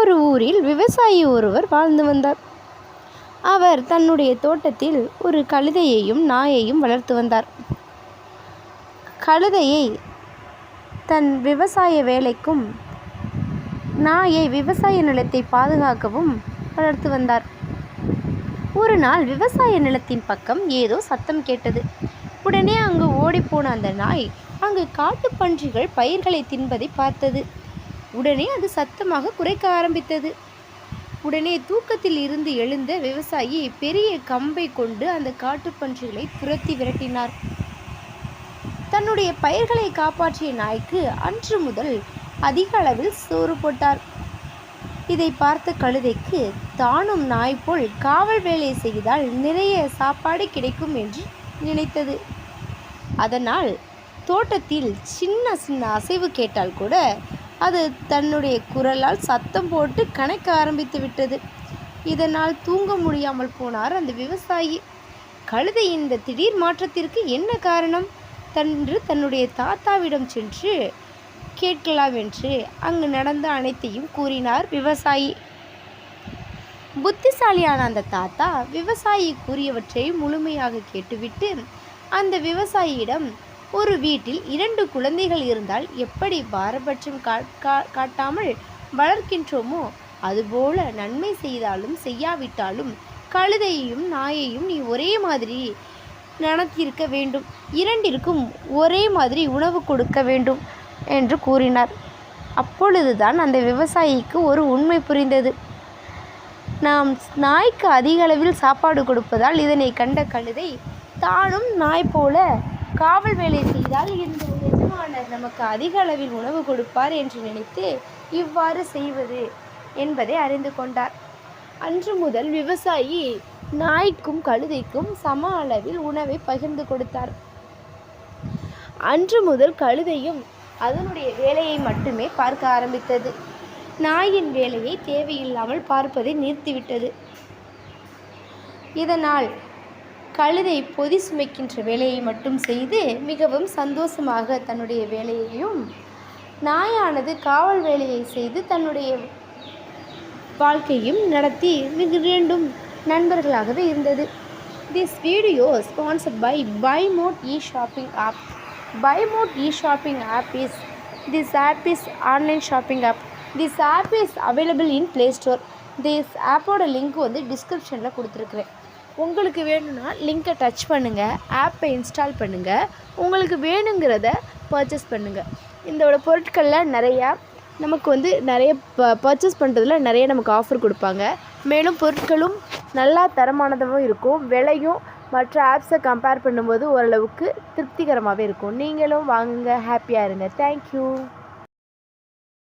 ஒரு ஊரில் விவசாயி ஒருவர் வாழ்ந்து வந்தார். அவர் தன்னுடைய தோட்டத்தில் ஒரு கழுதையையும் நாயையும் வளர்த்து வந்தார். கழுதையை தன் விவசாய வேலைக்கும், நாயை விவசாய நிலத்தை பாதுகாக்கவும் வளர்த்து வந்தார். ஒரு நாள் விவசாய நிலத்தின் பக்கம் ஏதோ சத்தம் கேட்டது. உடனே அங்கு ஓடிப்போன அந்த நாய் அங்கு காட்டுப்பன்றிகள் பயிர்களை தின்பதை பார்த்தது. உடனே அது சத்தமாக குரைக்க ஆரம்பித்தது. உடனே தூக்கத்தில் இருந்து எழுந்த விவசாயி பெரிய கம்பை கொண்டு அந்த காட்டுப்பன்றிகளை துரத்தி விரட்டினார். தன்னுடைய பயிர்களை காப்பாற்றிய நாய்க்கு அன்று முதல் அதிக அளவில் சோறு போட்டார். இதை பார்த்த கழுதைக்கு தானும் நாய் போல் காவல் வேலை செய்தால் நிறைய சாப்பாடு கிடைக்கும் என்று நினைத்தது. அதனால் தோட்டத்தில் சின்ன சின்ன அசைவு கேட்டால் கூட அது தன்னுடைய குரலால் சத்தம் போட்டு கனைக்க ஆரம்பித்து விட்டது. இதனால் தூங்க முடியாமல் போனார் அந்த விவசாயி. கழுதை இந்த திடீர் மாற்றத்திற்கு என்ன காரணம் என்று தன்னுடைய தாத்தாவிடம் சென்று கேட்கலாம் என்று அங்கு நடந்த அனைத்தையும் கூறினார் விவசாயி. புத்திசாலியான அந்த தாத்தா விவசாயி கூறியவற்றை முழுமையாக கேட்டுவிட்டு அந்த விவசாயியிடம், ஒரு வீட்டில் 2 குழந்தைகள் இருந்தால் எப்படி பாரபட்சம் காட்டாமல் வளர்க்கின்றோமோ அதுபோல நன்மை செய்தாலும் செய்யாவிட்டாலும் கழுதையையும் நாயையும் நீ ஒரே மாதிரி நடத்தியிருக்க வேண்டும், 2ற்கும் ஒரே மாதிரி உணவு கொடுக்க வேண்டும் என்று கூறினார். அப்பொழுதுதான் அந்த விவசாயிக்கு ஒரு உண்மை புரிந்தது. நாம் நாய்க்கு அதிக அளவில் சாப்பாடு கொடுப்பதால் இதனை கண்ட கழுதை தானும் நாய் போல காவல் வேலை செய்தால் இந்த எஜமானர் நமக்கு அதிக அளவில் உணவு கொடுப்பார் என்று நினைத்து இவ்வாறு செய்வது என்பதை அறிந்து கொண்டார். அன்று முதல் விவசாயி நாய்க்கும் கழுதைக்கும் சம அளவில் உணவை பகிர்ந்து கொடுத்தார். அன்று முதல் கழுதையும் அதனுடைய வேலையை மட்டுமே பார்க்க ஆரம்பித்தது. நாயின் வேலையை தேவையில்லாமல் பார்ப்பதை நிறுத்திவிட்டது. இதனால் கழுதை பொதி சுமைக்கின்ற வேலையை மட்டும் செய்து மிகவும் சந்தோஷமாக தன்னுடைய வேலையையும், நாயானது காவல் வேலையை செய்து தன்னுடைய வாழ்க்கையும் நடத்தி 2 நண்பர்களாகவே இருந்தது. This video is sponsored by BuyMode e-shopping app. BuyMode e-shopping app is online shopping app. This app is available in Play Store. This ஆப்போட லிங்க் வந்து டிஸ்கிரிப்ஷனில் கொடுத்துருக்குறேன். உங்களுக்கு வேணும்னா லிங்கை டச் பண்ணுங்கள், ஆப்பை இன்ஸ்டால் பண்ணுங்கள், உங்களுக்கு வேணுங்கிறத பர்ச்சேஸ் பண்ணுங்கள். இதோட பொருட்களில் நிறையா நமக்கு வந்து நிறைய பர்ச்சேஸ் பண்ணுறதுல நிறைய நமக்கு ஆஃபர் கொடுப்பாங்க. மேலும் பொருட்களும் நல்லா தரமானதாகவும் இருக்கும். விலையும் மற்ற ஆப்ஸை கம்பேர் பண்ணும்போது ஓரளவுக்கு திருப்திகரமாகவே இருக்கும். நீங்களும் வாங்குங்க, ஹாப்பியாக இருங்க. தேங்க்யூ.